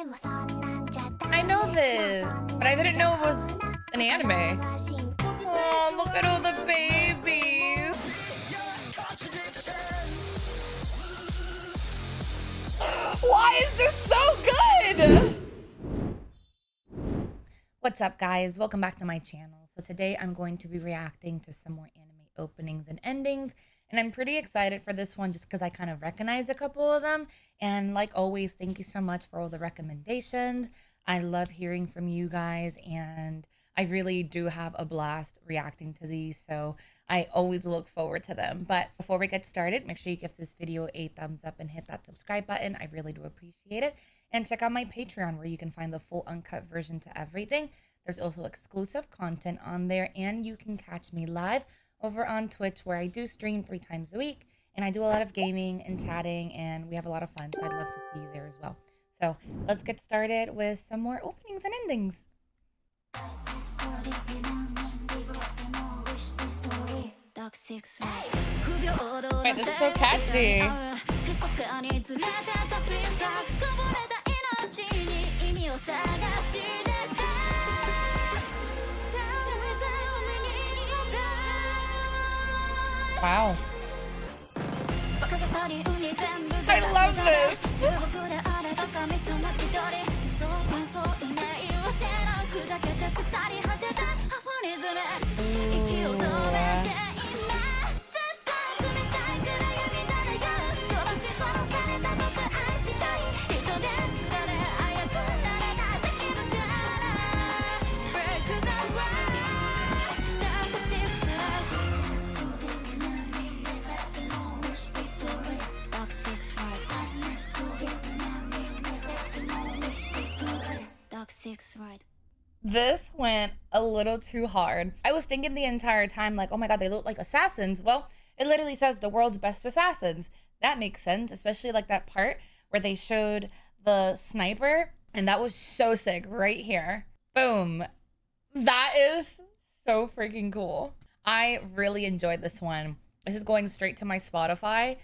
I know this, but I didn't know it was an anime. Oh, look at all the babies. Why is this so good? What's up, guys? Welcome back to my channel. So today I'm going to be reacting to some more anime openings and endings, and I'm pretty excited for this one just because I kind of recognize a couple of them. And like always, thank you so much for all the recommendations. I love hearing from you guys, and I really do have a blast reacting to these, so I always look forward to them. But before we get started, make sure you give this video a thumbs up and hit that subscribe button. I really do appreciate it. And check out my Patreon, where you can find the full uncut version to everything. There's also exclusive content on there, and you can catch me live over on Twitch, where I do stream 3 times a week, and I do a lot of gaming and chatting, and we have a lot of fun, so I'd love to see you there as well. So let's get started with some more openings and endings. Wait, this is so catchy. Wow. I love this. This went a little too hard. I was thinking the entire time, like, oh my god, they look like assassins. Well, it literally says the world's best assassins. That makes sense, especially like that part where they showed the sniper, and that was so sick right here. Boom. That is so freaking cool. I really enjoyed this one. This is going straight to my Spotify.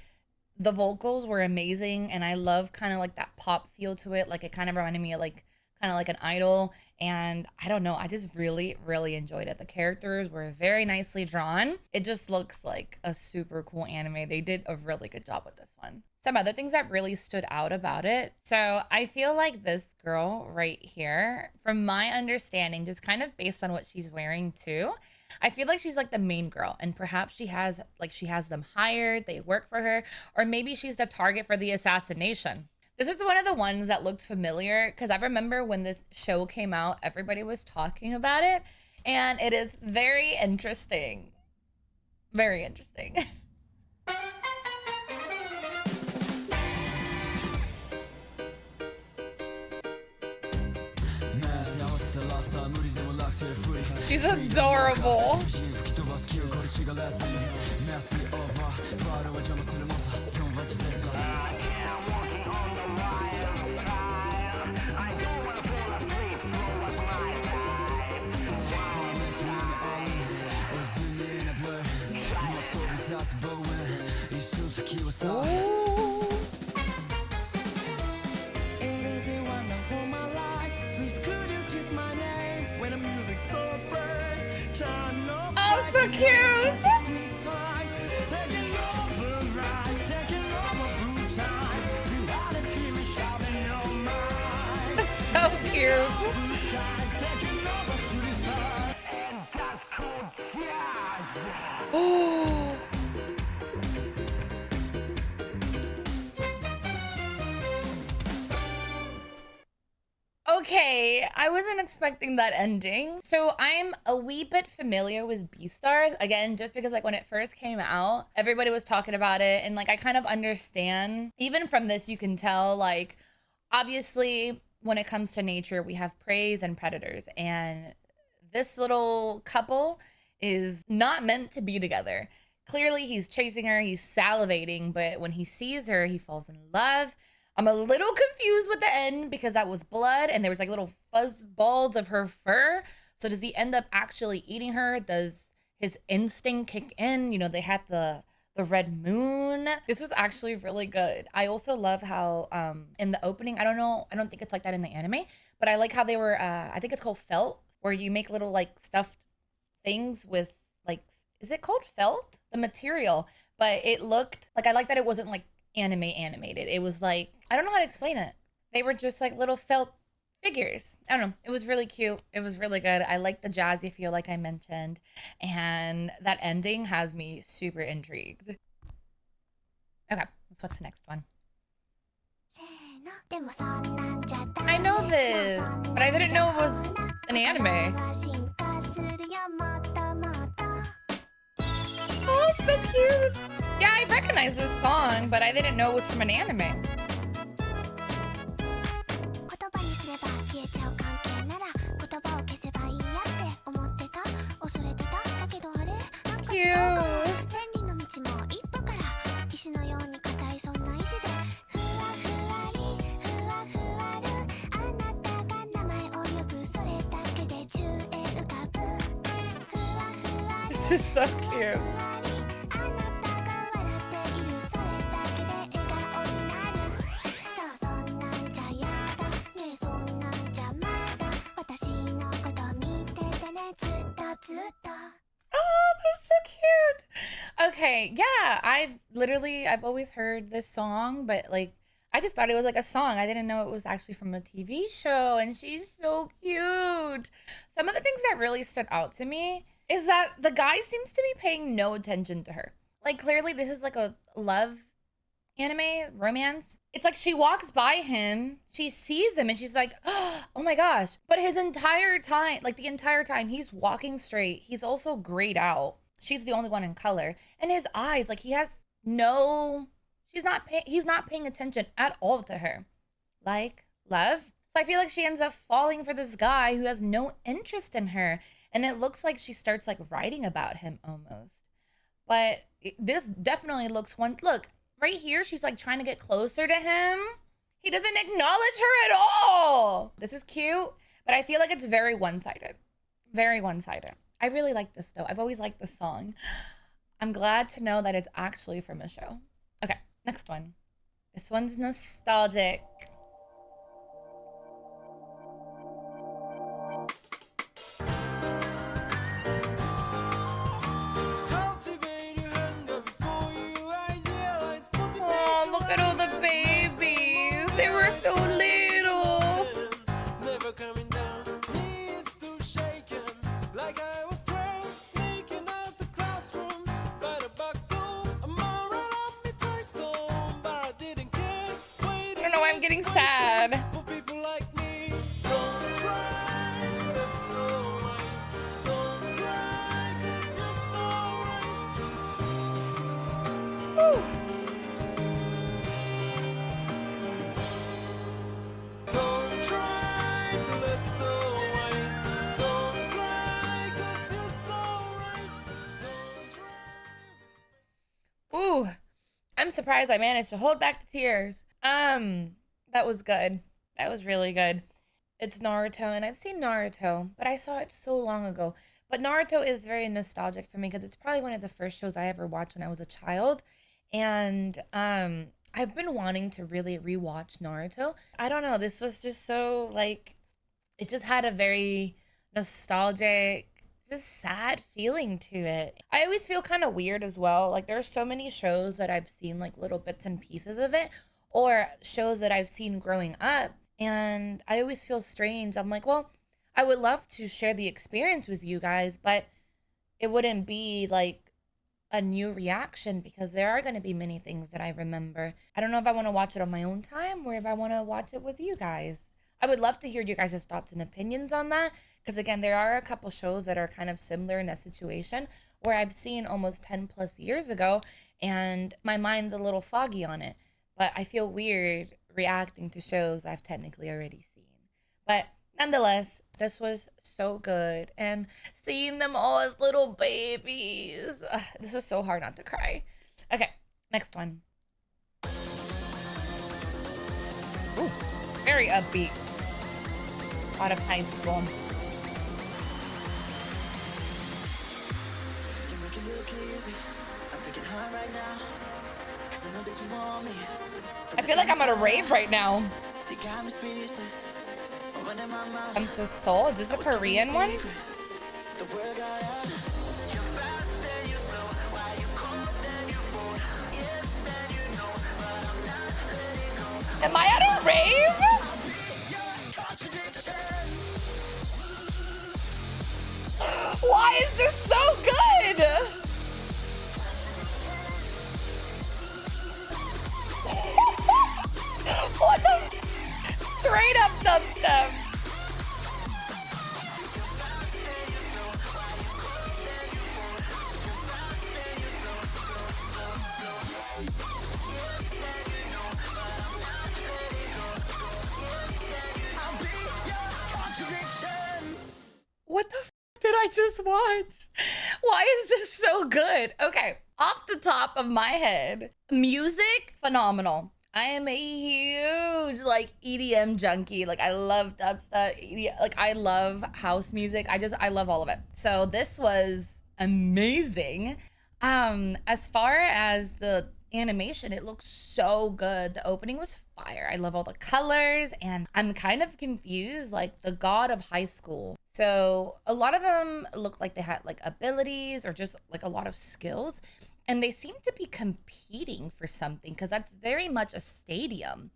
The vocals were amazing, and I love kind of like that pop feel to it. Like, it kind of reminded me of like kind of like an idol, and I don't know, I just really enjoyed it. The characters were very nicely drawn. It just looks like a super cool anime. They did a really good job with this one. Some other things that really stood out about it. So I feel like this girl right here, from my understanding, just kind of based on what she's wearing too, I feel like she's like the main girl, and perhaps she has them hired, they work for her, or maybe she's the target for the assassination. This is one of the ones that looked familiar, because I remember when this show came out, everybody was talking about it, and it is very interesting. Very interesting. She's adorable. Oh, so cute! So cute! Ooh. Okay, I wasn't expecting that ending. So I'm a wee bit familiar with Beastars, again, just because like when it first came out, everybody was talking about it, and like I kind of understand. Even from this, you can tell, like, obviously when it comes to nature, we have preys and predators, and this little couple is not meant to be together. Clearly he's chasing her, he's salivating, but when he sees her, he falls in love. I'm a little confused with the end because that was blood and there was like little fuzz balls of her fur. So does he end up actually eating her? Does his instinct kick in? You know, they had the the red moon. This was actually really good. I also love how in the opening, I don't think it's like that in the anime, but I like how they were I think it's called felt, where you make little like stuffed things with like, is it called felt? The material. But it looked like, I like that it wasn't like animated. It was like, I don't know how to explain it. They were just like little felt figures. I don't know. It was really cute. It was really good. I like the jazzy feel, like I mentioned. And that ending has me super intrigued. Okay, let's watch the next one. I know this, but I didn't know it was an anime. Oh, so cute. Yeah, I recognize this song, but I didn't know it was from an anime. This is so cute. Oh, that's so cute. Okay, yeah, I've always heard this song, but like I just thought it was like a song. I didn't know it was actually from a TV show, and she's so cute. Some of the things that really stood out to me is that the guy seems to be paying no attention to her. Like clearly this is like a love anime romance. It's like she walks by him, she sees him, and she's like, oh my gosh. But his entire time, like the entire time, he's walking straight. He's also grayed out. She's the only one in color. And his eyes, like he has no, he's not paying attention at all to her. Like, love. So I feel like she ends up falling for this guy who has no interest in her. And it looks like she starts like writing about him almost. But this definitely looks look, right here, she's like trying to get closer to him. He doesn't acknowledge her at all. This is cute, but I feel like it's very one-sided. Very one-sided. I really like this though. I've always liked this song. I'm glad to know that it's actually from a show. Okay, next one. This one's nostalgic. Look at all the babies. They were so little. Never coming down. Knees still shaking. Like I was 12, sneaking out the classroom. But a buckle, I'm all right on me twice home. But I didn't care. I don't know why I'm getting sad. For people like me, don't try. It's alright. Don't cry, 'cause it's alright. Whew. Ooh, I'm surprised I managed to hold back the tears. That was good. That was really good. It's Naruto, and I've seen Naruto, but I saw it so long ago. But Naruto is very nostalgic for me because it's probably one of the first shows I ever watched when I was a child. And I've been wanting to really rewatch Naruto. I don't know, this was just so like, it just had a very nostalgic, just sad feeling to it. I always feel kind of weird as well. Like there's so many shows that I've seen like little bits and pieces of it, or shows that I've seen growing up, and I always feel strange. I'm like, well, I would love to share the experience with you guys, but it wouldn't be like a new reaction because there are going to be many things that I remember. I don't know if I want to watch it on my own time or if I want to watch it with you guys. I would love to hear you guys' thoughts and opinions on that. Because again, there are a couple shows that are kind of similar in that situation where I've seen almost 10 plus years ago and my mind's a little foggy on it. But I feel weird reacting to shows I've technically already seen. But nonetheless, this was so good. And seeing them all as little babies, this was so hard not to cry. Okay, next one. Ooh, very upbeat. Out of high school. Right now, I feel like I'm at a rave right now. I'm so soul. Is this a Korean one? Am I at a rave? Why is this so good? What the? Straight up dubstep. What the f did I just watch? Why is this so good? Okay, off the top of my head, music, phenomenal. I am a huge like EDM junkie. Like I love dubstep, EDM, like I love house music. I love all of it. So this was amazing. As far as the animation, it looks so good. The opening was fire. I love all the colors, and I'm kind of confused, like the god of high school. So a lot of them look like they had like abilities or just like a lot of skills, and they seem to be competing for something because that's very much a stadium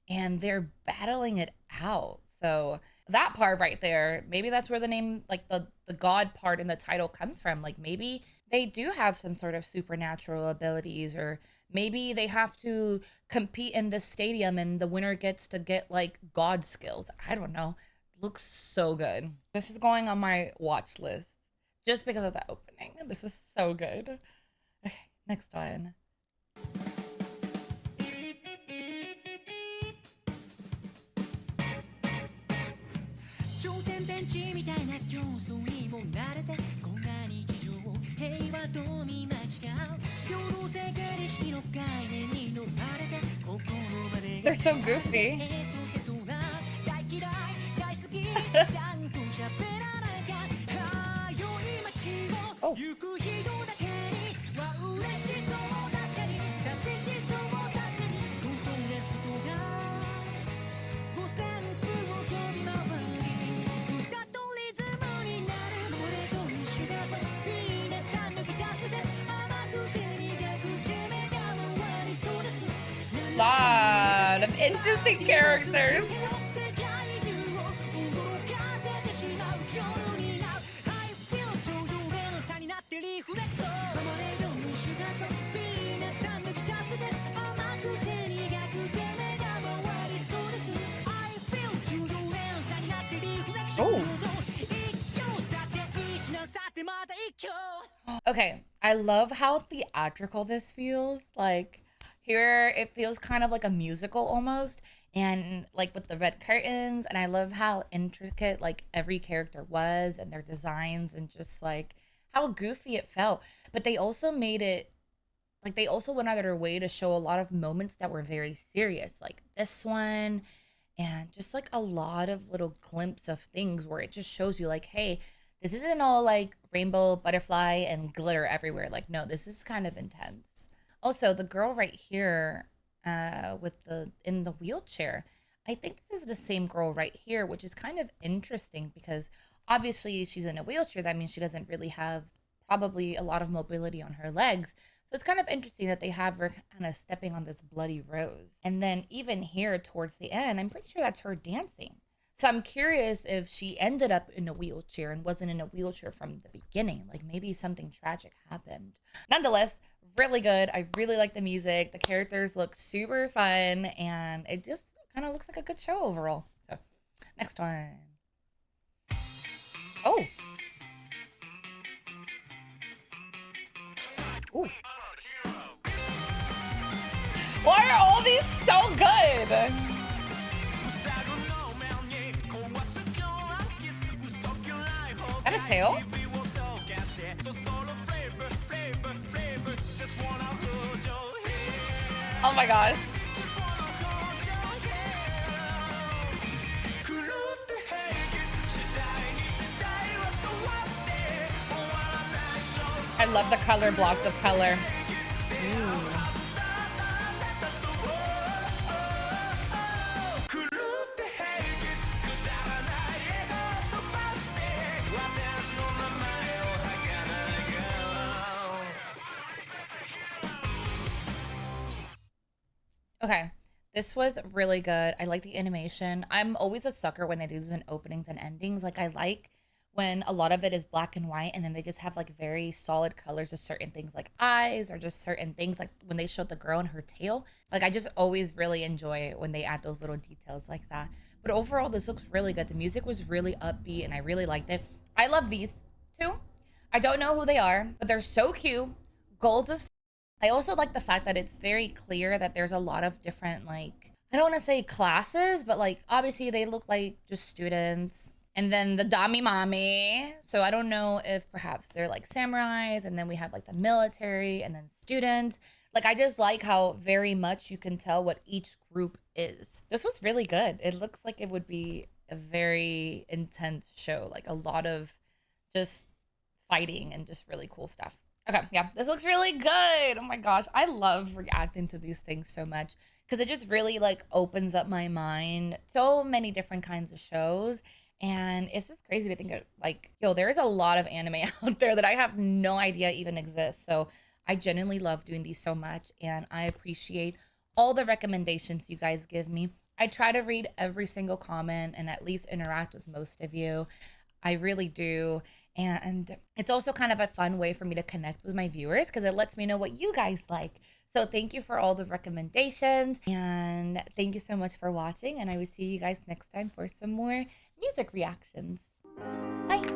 and they're battling it out. So that part right there, maybe that's where the name, like the god part in the title comes from. Like maybe they do have some sort of supernatural abilities, or maybe they have to compete in this stadium and the winner gets to get like god skills. I don't know. Looks so good. This is going on my watch list just because of the opening. This was so good. Okay, next one. They're so goofy. Oh. Lot of interesting characters. Oh. Okay, I love how theatrical this feels. Like here it feels kind of like a musical almost, and like with the red curtains, and I love how intricate like every character was and their designs and just like how goofy it felt. But they also made it like they also went out of their way to show a lot of moments that were very serious, like this one, and just like a lot of little glimpses of things where it just shows you like, hey, this isn't all like rainbow, butterfly, and glitter everywhere. Like, no, this is kind of intense. Also, the girl right here with the in the wheelchair, I think this is the same girl right here, which is kind of interesting because obviously she's in a wheelchair. That means she doesn't really have probably a lot of mobility on her legs. So it's kind of interesting that they have her kind of stepping on this bloody rose. And then even here towards the end, I'm pretty sure that's her dancing. So I'm curious if she ended up in a wheelchair and wasn't in a wheelchair from the beginning. Like maybe something tragic happened. Nonetheless, really good. I really like the music. The characters look super fun, and it just kind of looks like a good show overall. So next one. Oh. Ooh. Why are all these so good? Is that a tail? Oh my gosh. I love the color blocks of color. Ooh. Okay. This was really good. I like the animation. I'm always a sucker when it is in openings and endings. Like I like when a lot of it is black and white and then they just have like very solid colors of certain things like eyes or just certain things like when they showed the girl and her tail. Like I just always really enjoy it when they add those little details like that. But overall this looks really good. The music was really upbeat and I really liked it. I love these two. I don't know who they are, but they're so cute. Goals is I also like the fact that it's very clear that there's a lot of different, like, I don't want to say classes, but like, obviously they look like just students. And then the Dami Mami. So I don't know if perhaps they're like samurais, and then we have like the military and then students. Like, I just like how very much you can tell what each group is. This was really good. It looks like it would be a very intense show, like a lot of just fighting and just really cool stuff. Okay, yeah, this looks really good. Oh my gosh, I love reacting to these things so much because it just really like opens up my mind. So many different kinds of shows, and it's just crazy to think of like, yo, there's a lot of anime out there that I have no idea even exists. So I genuinely love doing these so much, and I appreciate all the recommendations you guys give me. I try to read every single comment and at least interact with most of you. I really do. And it's also kind of a fun way for me to connect with my viewers because it lets me know what you guys like. So thank you for all the recommendations and thank you so much for watching. And I will see you guys next time for some more music reactions. Bye.